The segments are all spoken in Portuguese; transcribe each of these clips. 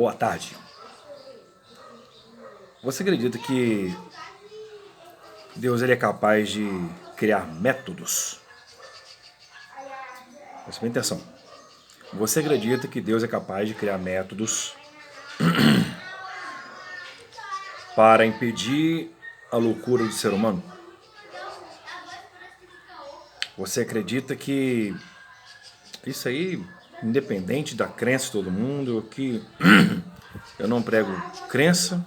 Boa tarde. Você acredita que Deus ele é capaz de criar métodos? Preste bem atenção. Você acredita que Deus é capaz de criar métodos para impedir a loucura do ser humano? Você acredita que isso aí, independente da crença de todo mundo, que eu não prego crença,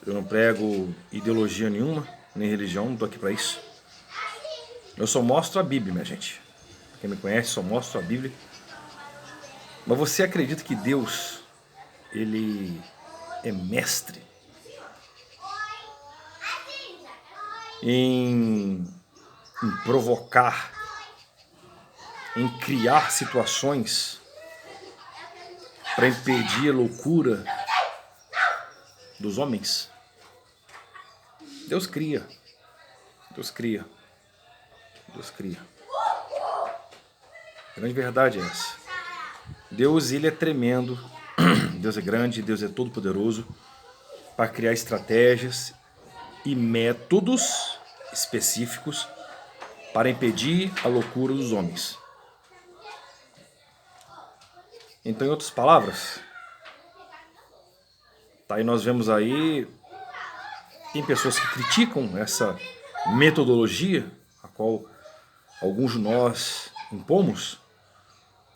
eu não prego ideologia nenhuma, nem religião, não estou aqui para isso. Eu só mostro a Bíblia, minha gente. Quem me conhece, só mostro a Bíblia. Mas você acredita que Deus, ele é mestre em provocar, em criar situações para impedir a loucura dos homens? Deus cria. Deus cria. Deus cria. A grande verdade é essa. Deus, ele é tremendo. Deus é grande, Deus é todo poderoso para criar estratégias e métodos específicos para impedir a loucura dos homens. Então, em outras palavras, tá aí nós vemos aí, tem pessoas que criticam essa metodologia a qual alguns de nós impomos,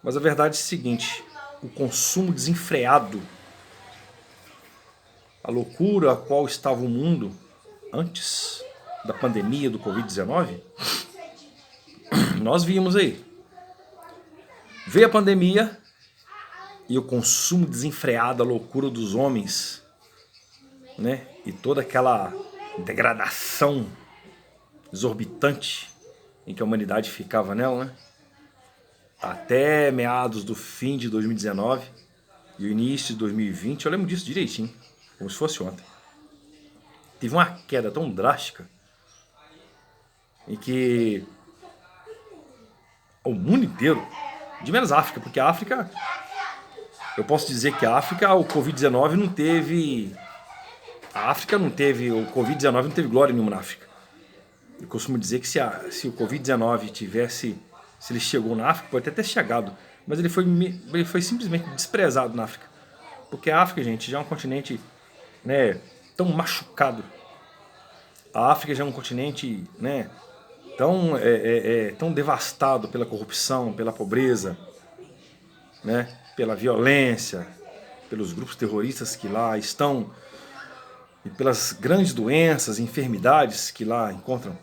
mas a verdade é a seguinte: o consumo desenfreado, a loucura a qual estava o mundo antes da pandemia do Covid-19, nós vimos aí. Veio a pandemia e o consumo desenfreado, a loucura dos homens, né? E toda aquela degradação exorbitante em que a humanidade ficava nela, né? Até meados do fim de 2019 e o início de 2020, eu lembro disso direitinho, como se fosse ontem. Teve uma queda tão drástica em que o mundo inteiro, de menos a África, porque a África, eu posso dizer que a África, o Covid-19 não teve... A África não teve, o Covid-19 não teve glória nenhuma na África. Eu costumo dizer que se o Covid-19 tivesse, se ele chegou na África, pode até ter chegado, mas ele foi simplesmente desprezado na África. Porque a África, gente, já é um continente, né, tão machucado. A África já é um continente, né, tão devastado pela corrupção, pela pobreza, né, pela violência, pelos grupos terroristas que lá estão, e pelas grandes doenças, enfermidades que lá encontram.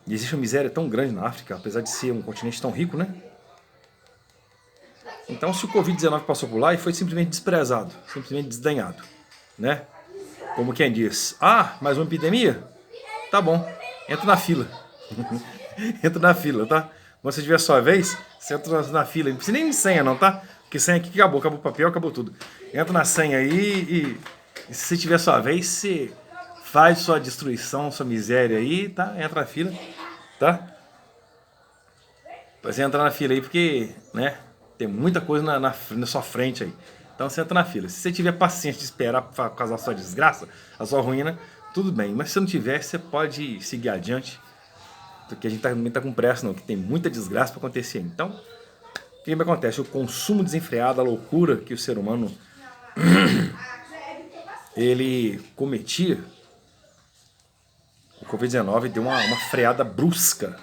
E existe uma miséria tão grande na África, apesar de ser um continente tão rico, né? Então, se o Covid-19 passou por lá e foi simplesmente desprezado, simplesmente desdenhado, né? Como quem diz, mais uma epidemia? Tá bom, entra na fila. Entra na fila, tá? Quando você tiver a sua vez, você entra na fila. Não precisa nem de senha não, tá? Porque senha aqui acabou o papel, acabou tudo. Entra na senha aí e se você tiver a sua vez, você faz sua destruição, sua miséria aí, tá? Entra na fila, tá? Você entra na fila aí porque, né, tem muita coisa na sua frente aí. Então você entra na fila. Se você tiver paciência de esperar por causa da sua desgraça, a sua ruína, tudo bem. Mas se você não tiver, você pode seguir adiante. Porque a gente também tá com pressa não, que tem muita desgraça para acontecer. Então, o que acontece? O consumo desenfreado, a loucura que o ser humano ele cometia, o Covid-19 deu uma freada brusca.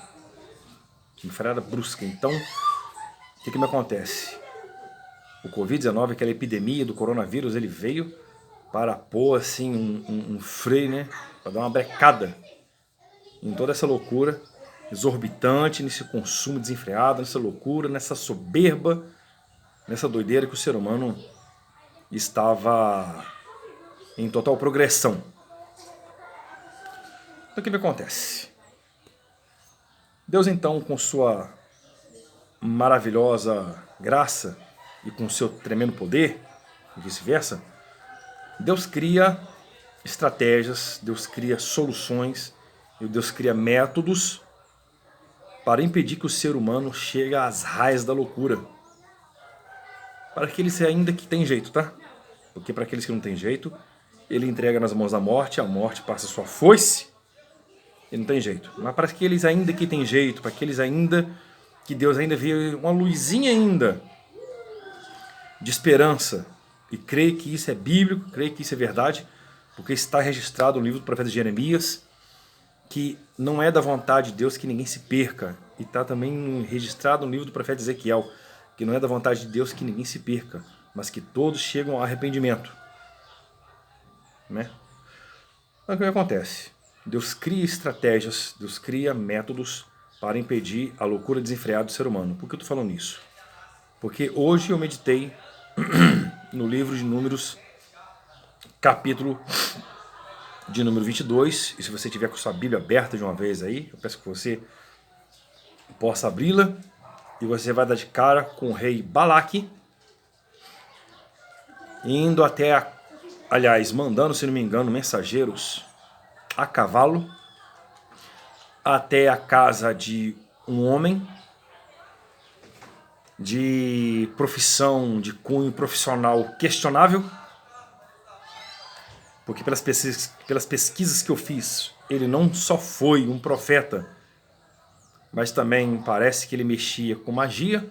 Uma freada brusca. Então, o que me acontece? O Covid-19, aquela epidemia do coronavírus, ele veio para pôr assim um freio, né? Para dar uma brecada em toda essa loucura exorbitante, nesse consumo desenfreado, nessa loucura, nessa soberba, nessa doideira que o ser humano estava em total progressão. Então o que me acontece? Deus então, com sua maravilhosa graça e com seu tremendo poder, e vice-versa, Deus cria estratégias, Deus cria soluções, e Deus cria métodos para impedir que o ser humano chegue às raias da loucura. Para que ele ainda que tem jeito, tá? Porque para aqueles que não têm jeito, ele entrega nas mãos da morte, a morte passa sua foice e não tem jeito. Mas para aqueles ainda que tem jeito, para aqueles ainda que Deus ainda vê uma luzinha ainda de esperança, e creio que isso é bíblico, creio que isso é verdade, porque está registrado no livro do profeta Jeremias, que não é da vontade de Deus que ninguém se perca, e está também registrado no livro do profeta Ezequiel, que não é da vontade de Deus que ninguém se perca, mas que todos chegam ao arrependimento. Né? Então o que acontece? Deus cria estratégias, Deus cria métodos para impedir a loucura desenfreada do ser humano. Por que eu estou falando isso? Porque hoje eu meditei no livro de Números, capítulo de número 22, e se você tiver com sua Bíblia aberta de uma vez aí, eu peço que você possa abri-la, e você vai dar de cara com o rei Balaque, indo até, aliás, mandando, se não me engano, mensageiros a cavalo, até a casa de um homem, de profissão, de cunho profissional questionável, porque pelas pesquisas que eu fiz, ele não só foi um profeta, mas também parece que ele mexia com magia.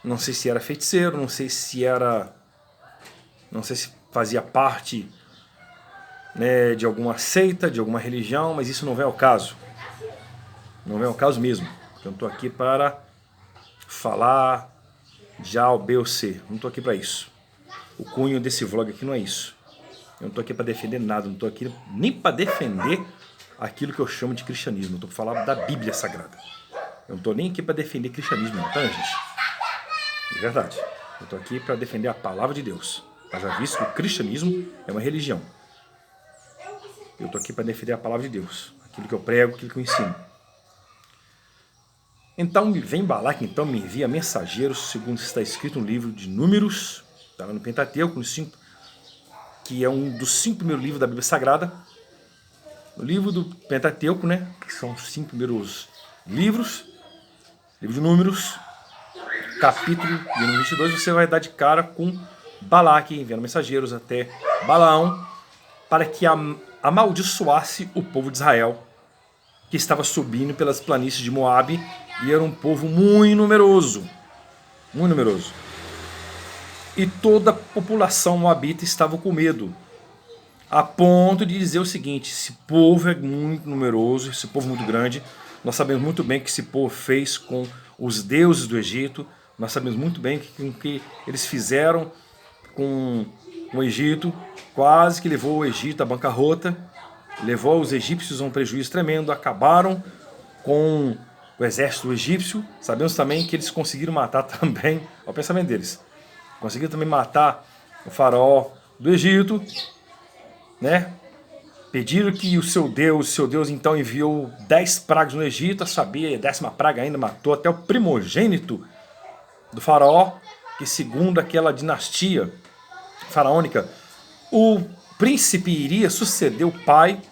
Não sei se era feiticeiro, não sei se fazia parte, né, de alguma seita, de alguma religião, mas isso não vem ao caso. Não vem ao caso mesmo. Eu não estou aqui para falar de A, B ou C. Não estou aqui para isso. O cunho desse vlog aqui não é isso. Eu não estou aqui para defender nada, não estou aqui nem para defender aquilo que eu chamo de cristianismo. Eu estou para falar da Bíblia Sagrada. Eu não estou nem aqui para defender cristianismo, não, tá, gente? De verdade. Eu estou aqui para defender a palavra de Deus. Eu já visto que o cristianismo é uma religião. Eu estou aqui para defender a palavra de Deus. Aquilo que eu prego, aquilo que eu ensino. Então vem Balaque, então me envia mensageiros, segundo está escrito no livro de Números, está lá no Pentateuco, que é um dos 5 primeiros livros da Bíblia Sagrada. No livro do Pentateuco, né, que são os 5 primeiros livros, livro de Números, capítulo de número 22, você vai dar de cara com Balaque, enviando mensageiros até Balaão, para que amaldiçoasse o povo de Israel, que estava subindo pelas planícies de Moabe, e era um povo muito numeroso. Muito numeroso. E toda a população moabita estava com medo, a ponto de dizer o seguinte: esse povo é muito numeroso, esse povo é muito grande, nós sabemos muito bem o que esse povo fez com os deuses do Egito, nós sabemos muito bem o que eles fizeram com o Egito, quase que levou o Egito à bancarrota, levou os egípcios a um prejuízo tremendo, acabaram com o exército egípcio. Sabemos também que eles conseguiram matar também, olha o pensamento deles, conseguiram também matar o faraó do Egito, né? Pediram que o seu Deus então enviou 10 pragas no Egito, a saber, a 10ª praga ainda matou até o primogênito do faraó, que segundo aquela dinastia faraônica, o príncipe iria suceder o pai.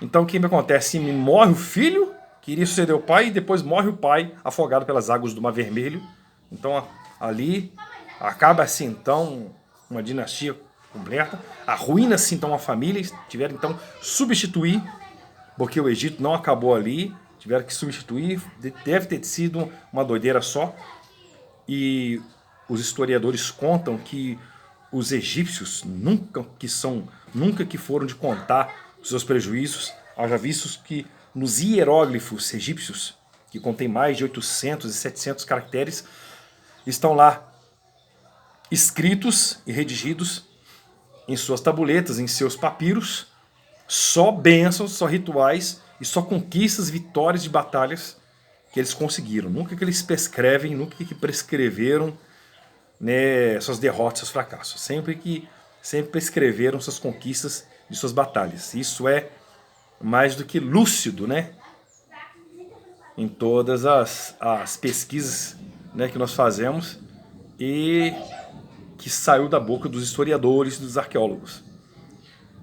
Então o que acontece? Morre o filho, que iria suceder o pai, e depois morre o pai afogado pelas águas do Mar Vermelho. Então ali acaba-se então uma dinastia completa, arruína-se então a família, tiveram então substituir, porque o Egito não acabou ali, tiveram que substituir, deve ter sido uma doideira só, e os historiadores contam que os egípcios nunca que foram de contar os seus prejuízos, haja vistos que nos hieróglifos egípcios, que contém mais de 800 e 700 caracteres, estão lá escritos e redigidos em suas tabuletas, em seus papiros, só bênçãos, só rituais e só conquistas, vitórias de batalhas que eles conseguiram. Nunca que eles prescrevem, nunca que prescreveram, né, suas derrotas, seus fracassos. Sempre prescreveram suas conquistas e suas batalhas. Isso é mais do que lúcido, né, em todas as pesquisas, né, que nós fazemos e que saiu da boca dos historiadores e dos arqueólogos.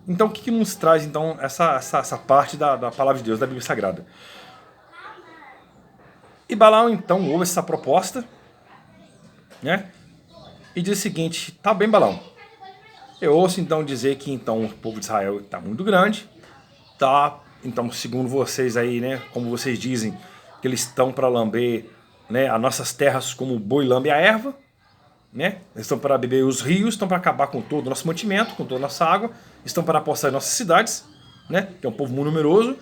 Então o que nos traz então essa parte da palavra de Deus, da Bíblia Sagrada? E Balaão então ouve essa proposta, né? e diz o seguinte: tá bem, Balaão. Eu ouço então dizer que então o povo de Israel está muito grande, tá? Então, segundo vocês aí, né, como vocês dizem, que eles estão para lamber, né, as nossas terras como o boi lambe a erva, né? Eles estão para beber os rios, estão para acabar com todo o nosso mantimento, com toda a nossa água, estão para apossar em nossas cidades, né? Que é um povo muito numeroso.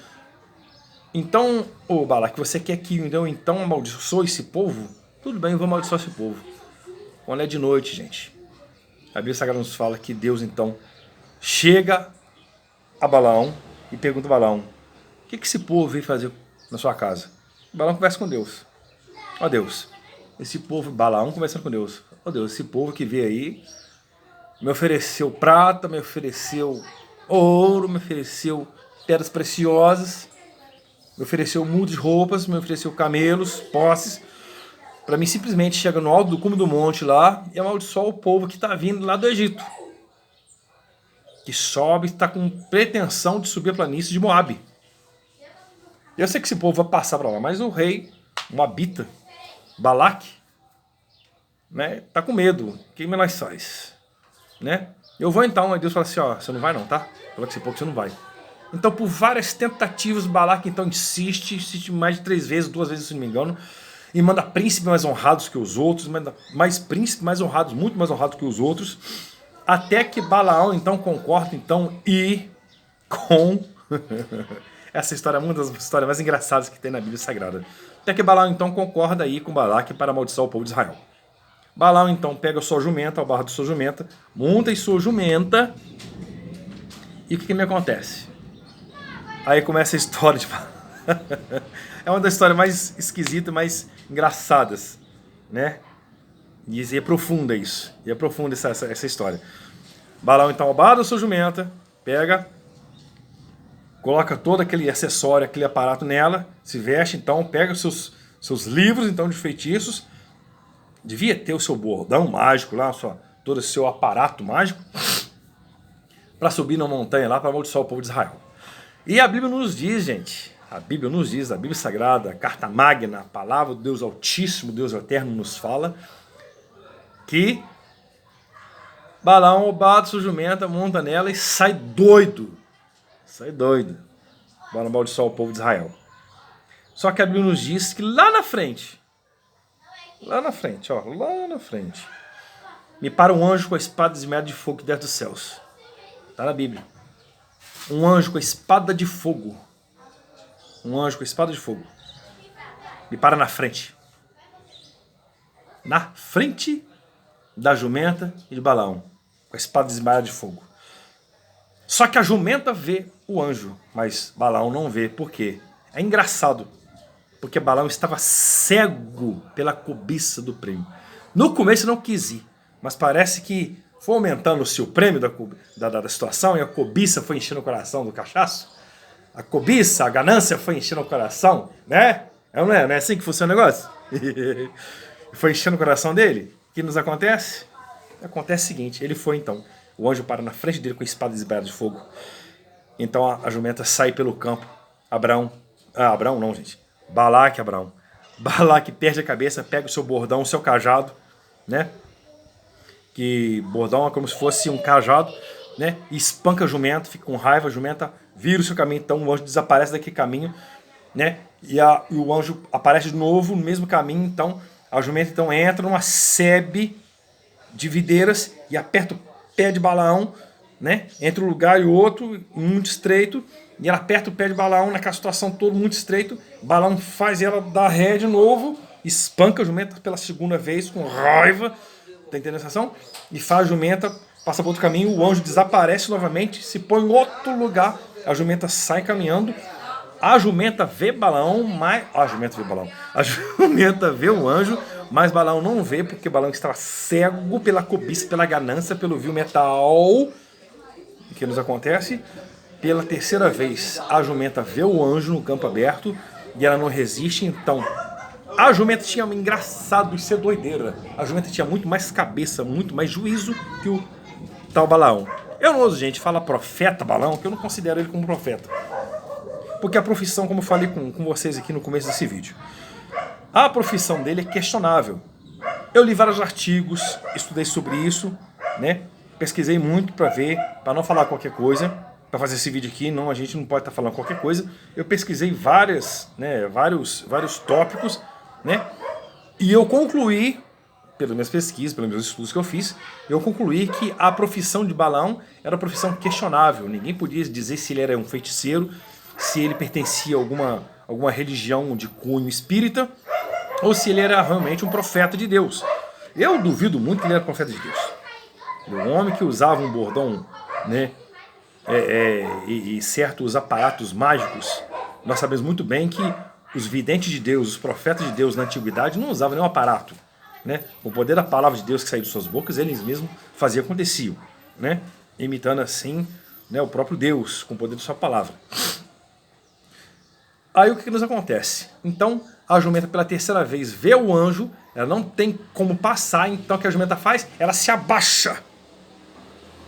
Então, ô Balaque, você quer que então amaldiçoe esse povo? Tudo bem, eu vou amaldiçoar esse povo. Quando é de noite, gente, a Bíblia Sagrada nos fala que Deus então chega a Balaão e pergunta a Balaão: o que esse povo veio fazer na sua casa? Balaão conversa com Deus. Ó Deus, esse povo, Balaão conversando com Deus. Ó Deus, esse povo que veio aí me ofereceu prata, me ofereceu ouro, me ofereceu pedras preciosas, me ofereceu muitas roupas, me ofereceu camelos, posses, para mim simplesmente chegar no alto do cume do monte lá e amaldiçoar o povo que está vindo lá do Egito, que sobe, está com pretensão de subir a planície de Moabe. Eu sei que esse povo vai passar para lá, mas o rei Moabita, Balaque, né, tá com medo. Que nós faz? Né? Eu vou então, aí Deus fala assim: ó, você não vai não, tá? Fala que esse povo você não vai. Então, por várias tentativas, Balaque então insiste mais de 3 vezes, 2 vezes se não me engano, e manda príncipes mais honrados que os outros, manda mais príncipes mais honrados, muito mais honrados que os outros, até que Balaão então concorda então ir com essa história é uma das histórias mais engraçadas que tem na Bíblia Sagrada. Até que Balaão então concorda aí com Balaque para amaldiçoar o povo de Israel. Balaão então pega a sua jumenta, a barra da sua jumenta, monta em sua jumenta, e o que me acontece? Aí começa a história de é uma das histórias mais esquisitas, mais engraçadas, né? E é profunda isso, e é profunda essa história. Balaão então, a barra da sua jumenta, pega, coloca todo aquele acessório, aquele aparato nela, se veste então, pega os seus livros então de feitiços, devia ter o seu bordão mágico lá, todo o seu aparato mágico, para subir na montanha lá, para amaldiçoar o povo de Israel. E a Bíblia nos diz, gente, a Bíblia nos diz, a Bíblia Sagrada, a Carta Magna, a palavra do Deus Altíssimo, Deus Eterno nos fala, que Balaão bate sua jumenta, monta nela e sai doido. Sai doido. Para amaldiçoar o povo de Israel. Só que a Bíblia nos diz que lá na frente, ó, lá na frente, me para um anjo com a espada desmaiada de fogo que desce dos céus. Está na Bíblia. Um anjo com a espada de fogo. Um anjo com a espada de fogo. Me para na frente. Na frente da jumenta e de Balaão. Com a espada desmaiada de fogo. Só que a jumenta vê o anjo, mas Balaão não vê. Por quê? É engraçado. Porque Balaão estava cego pela cobiça do prêmio. No começo não quis ir, mas parece que foi aumentando-se o prêmio da situação e a cobiça foi enchendo o coração do cachaço. A cobiça, a ganância foi enchendo o coração, né? Não é assim que funciona o negócio? Foi enchendo o coração dele. O que nos acontece? Acontece o seguinte, ele foi então, o anjo para na frente dele com a espada desmaiada de fogo. Então a jumenta sai pelo campo. Abraão não, gente. Balaque, Abraão. Balaque perde a cabeça, pega o seu bordão, o seu cajado, né? Que bordão é como se fosse um cajado, né? E espanca a jumenta, fica com raiva, a jumenta vira o seu caminho, então o anjo desaparece daquele caminho, né? E o anjo aparece de novo no mesmo caminho, então a jumenta então entra numa sebe de videiras e aperta o pé de Balaão, né? Entre um lugar e o outro, muito estreito, e ela aperta o pé de Balaão naquela situação toda muito estreito. Balaão faz ela dar ré de novo, espanca a jumenta pela segunda vez com raiva, tá entendendo a sensação? E faz a jumenta, passa para outro caminho, o anjo desaparece novamente, se põe em outro lugar, a jumenta sai caminhando, a jumenta vê Balaão, mas... a jumenta vê o anjo, mas Balaão não vê, porque Balaão estava cego pela cobiça, pela ganância, pelo vil metal. O que nos acontece? Pela terceira vez, a jumenta vê o anjo no campo aberto e ela não resiste, então a jumenta tinha, engraçado, isso é doideira, a jumenta tinha muito mais cabeça, muito mais juízo que o tal Balaão. Eu não ouço gente fala profeta Balaão, que eu não considero ele como profeta, porque a profissão, como eu falei com vocês aqui no começo desse vídeo, a profissão dele é questionável. Eu li vários artigos, estudei sobre isso, né? Pesquisei muito para ver, para não falar qualquer coisa, para fazer esse vídeo aqui, não, a gente não pode estar falando qualquer coisa. Eu pesquisei vários tópicos, né? E eu concluí, pelas minhas pesquisas, pelos meus estudos que eu fiz, eu concluí que a profissão de Balaão era uma profissão questionável. Ninguém podia dizer se ele era um feiticeiro, se ele pertencia a alguma religião de cunho espírita, ou se ele era realmente um profeta de Deus. Eu duvido muito que ele era profeta de Deus. Um homem que usava um bordão, né, e certos aparatos mágicos. Nós sabemos muito bem que os videntes de Deus, os profetas de Deus na antiguidade não usavam nenhum aparato, né? O poder da palavra de Deus que saía de suas bocas, eles mesmos faziam acontecer, né? Imitando assim, né, o próprio Deus com o poder da sua palavra. Aí o que nos acontece? Então a jumenta pela terceira vez vê o anjo, ela não tem como passar, então o que a jumenta faz? Ela se abaixa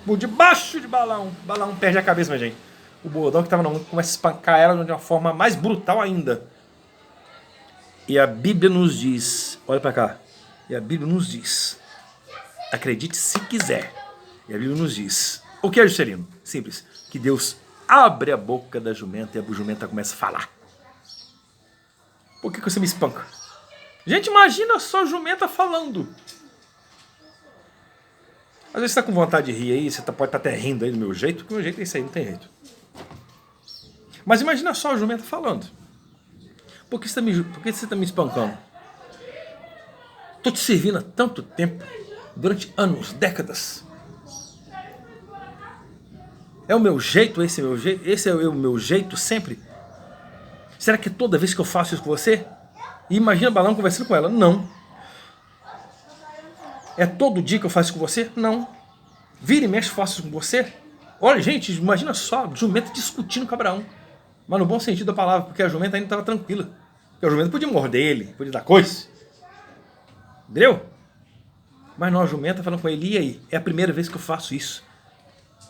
por debaixo de Balaão. Balaão perde a cabeça, minha gente. O bordão que estava na mão começa a espancar ela de uma forma mais brutal ainda. E a Bíblia nos diz, olha para cá, e a Bíblia nos diz, acredite se quiser, e a Bíblia nos diz, o que é, Juscelino? Simples, que Deus abre a boca da jumenta e a jumenta começa a falar. Por que você me espanca? Gente, imagina só a jumenta falando. Às vezes você está com vontade de rir aí, você pode estar até rindo aí do meu jeito, porque o meu jeito é esse aí, não tem jeito. Mas imagina só a jumenta falando. Por que você está me espancando? Estou te servindo há tanto tempo, durante anos, décadas. É o meu jeito, esse é o meu jeito sempre? Será que toda vez que eu faço isso com você? E imagina Balaão conversando com ela. Não. É todo dia que eu faço isso com você? Não. Vira e mexe, faço isso com você? Olha, gente, imagina só, a jumenta discutindo com Abraão. Mas no bom sentido da palavra, porque a jumenta ainda estava tranquila. Porque a jumenta podia morder ele, podia dar coisa. Entendeu? Mas não, a jumenta falando com ele, e aí? É a primeira vez que eu faço isso.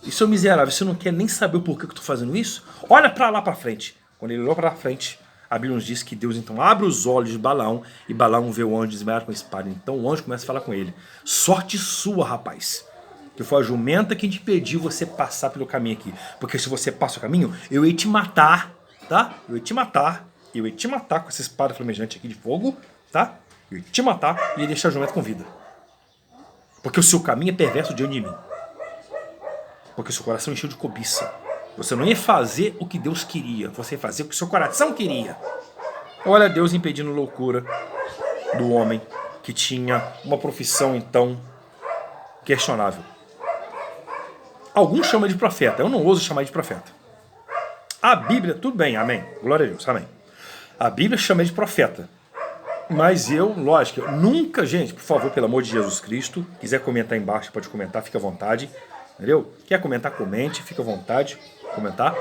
E seu miserável, você não quer nem saber o porquê que eu estou fazendo isso? Olha para lá para frente. Quando ele olhou para frente, a Bíblia nos diz que Deus então abre os olhos de Balaão e Balaão vê o anjo desmaiar com a espada. Então o anjo começa a falar com ele. Sorte sua, rapaz, que foi a jumenta que te impediu você passar pelo caminho aqui. Porque se você passa o caminho, eu ia te matar, tá? Eu ia te matar com essa espada flamejante aqui de fogo, tá? Eu ia te matar e ia deixar a jumenta com vida. Porque o seu caminho é perverso diante de mim. Porque o seu coração encheu de cobiça. Você não ia fazer o que Deus queria, você ia fazer o que o seu coração queria. Olha Deus impedindo loucura do homem que tinha uma profissão então questionável. Alguns chamam de profeta, eu não ouso chamar de profeta. A Bíblia, tudo bem, amém, glória a Deus, amém. A Bíblia chama de profeta. Mas eu, lógico, nunca, gente, por favor, pelo amor de Jesus Cristo, quiser comentar aí embaixo, pode comentar, fica à vontade. Entendeu? Quer comentar, comente, fica à vontade, comentar,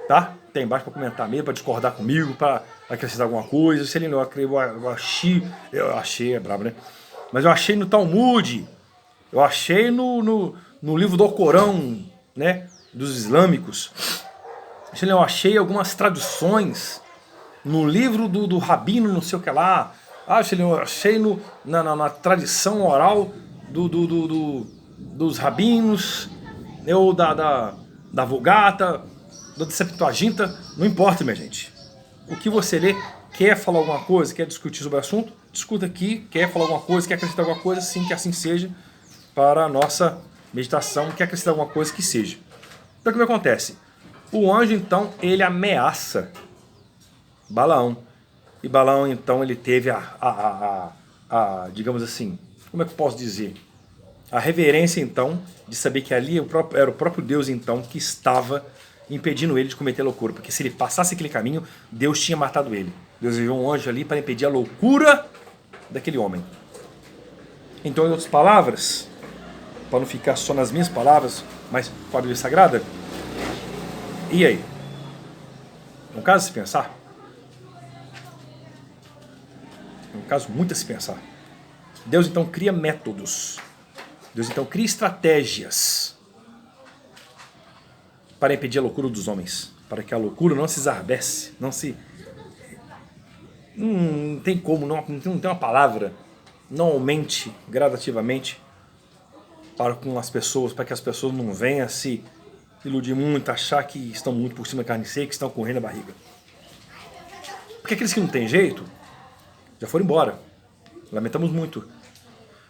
tá? Tem embaixo para comentar mesmo, para discordar comigo, para acrescentar alguma coisa. Se ele não eu achei, é brabo, né? Mas eu achei no Talmud, eu achei no livro do Corão, né? Dos islâmicos. Eu achei algumas traduções no livro do rabino, não sei o que lá. Eu achei na tradição oral dos rabinos, ou da Vulgata, da Septuaginta, não importa, minha gente. O que você lê, quer falar alguma coisa, quer discutir sobre o assunto, discuta aqui, quer falar alguma coisa, quer acrescentar alguma coisa, sim, que assim seja, para a nossa meditação, quer acrescentar alguma coisa, que seja. Então o que acontece? O anjo, então, ele ameaça Balaão. E Balaão, então, ele teve digamos assim, como é que eu posso dizer? A reverência, então, de saber que ali era o próprio Deus, então, que estava impedindo ele de cometer loucura. Porque se ele passasse aquele caminho, Deus tinha matado ele. Deus enviou um anjo ali para impedir a loucura daquele homem. Então, em outras palavras, para não ficar só nas minhas palavras, mas com a Bíblia Sagrada, e aí? É um caso a se pensar? É um caso muito a se pensar. Deus, então, cria métodos. Deus então cria estratégias para impedir a loucura dos homens, para que a loucura não se não tem como, não tem uma palavra, não aumente gradativamente para que as pessoas não venham se iludir muito, achar que estão muito por cima da carne seca, que estão correndo a barriga. Porque aqueles que não têm jeito, já foram embora. Lamentamos muito.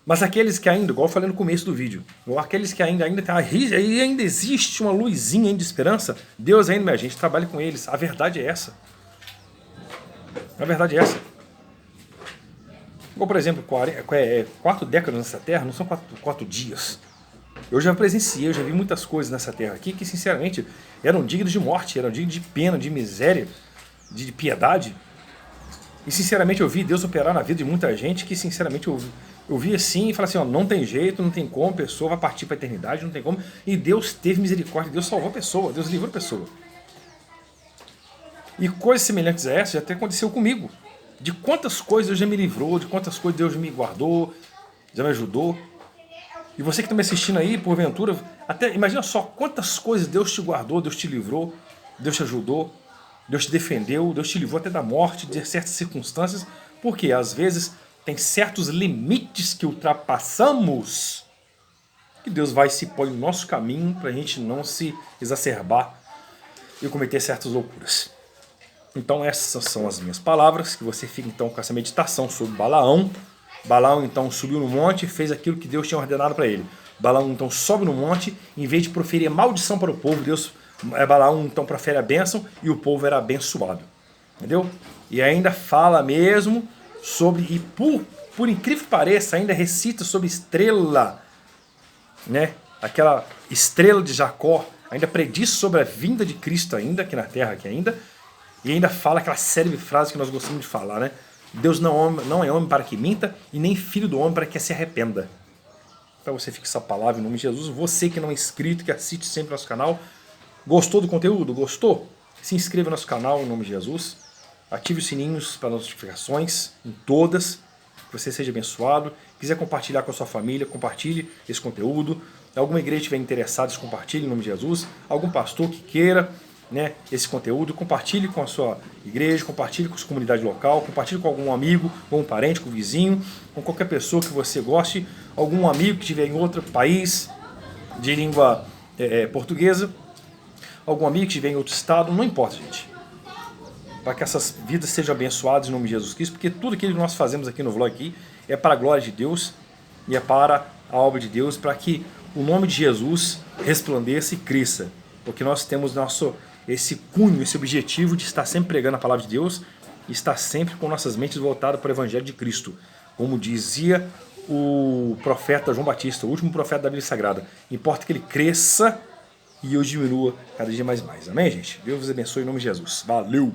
Mas aqueles que ainda, igual eu falei no começo do vídeo, ou aqueles que ainda existe uma luzinha de esperança, Deus ainda, minha gente, trabalha com eles. A verdade é essa. A verdade é essa. Igual, por exemplo, 4 décadas nessa terra, não são 4 dias. Eu já presenciei, eu já vi muitas coisas nessa terra aqui que, sinceramente, eram dignas de morte, eram dignas de pena, de miséria, de piedade. E, sinceramente, eu vi Deus operar na vida de muita gente que, sinceramente, eu vi assim e falei assim, ó, não tem jeito, não tem como, a pessoa vai partir para a eternidade, não tem como. E Deus teve misericórdia, Deus salvou a pessoa, Deus livrou a pessoa. E coisas semelhantes a essa já até aconteceu comigo. De quantas coisas Deus já me livrou, de quantas coisas Deus me guardou, já me ajudou. E você que está me assistindo aí, porventura, até imagina só quantas coisas Deus te guardou, Deus te livrou, Deus te ajudou, Deus te defendeu, Deus te livrou até da morte, de certas circunstâncias, porque às vezes tem certos limites que ultrapassamos que Deus vai se pôr no nosso caminho para a gente não se exacerbar e cometer certas loucuras. Então essas são as minhas palavras, que você fica então com essa meditação sobre Balaão. Balaão então subiu no monte e fez aquilo que Deus tinha ordenado para ele. Balaão então sobe no monte, em vez de proferir maldição para o povo, Balaão então profere a bênção e o povo era abençoado. Entendeu? E ainda fala mesmo sobre, e por incrível que pareça, ainda recita sobre estrela, né? Aquela estrela de Jacó, ainda prediz sobre a vinda de Cristo ainda, aqui na terra aqui ainda, e ainda fala aquela célebre frase que nós gostamos de falar, né? Deus não é homem para que minta, e nem filho do homem para que se arrependa. Para você fixar a palavra em nome de Jesus, você que não é inscrito, que assiste sempre nosso canal, gostou do conteúdo? Gostou? Se inscreva no nosso canal em nome de Jesus, ative os sininhos para notificações em todas, que você seja abençoado. Quiser compartilhar com a sua família, compartilhe esse conteúdo. Alguma igreja estiver interessada, compartilhe em nome de Jesus. Algum pastor que queira, né, esse conteúdo, compartilhe com a sua igreja, compartilhe com a sua comunidade local, compartilhe com algum amigo, com um parente, com um vizinho, com qualquer pessoa que você goste, algum amigo que estiver em outro país de língua portuguesa, algum amigo que estiver em outro estado, não importa, gente. Para que essas vidas sejam abençoadas em nome de Jesus Cristo, porque tudo aquilo que nós fazemos aqui no vlog aqui é para a glória de Deus e é para a obra de Deus, para que o nome de Jesus resplandeça e cresça, porque nós temos esse cunho, esse objetivo de estar sempre pregando a palavra de Deus e estar sempre com nossas mentes voltadas para o Evangelho de Cristo. Como dizia o profeta João Batista, o último profeta da Bíblia Sagrada, importa que ele cresça e eu diminua cada dia mais. Amém, gente? Deus vos abençoe em nome de Jesus. Valeu!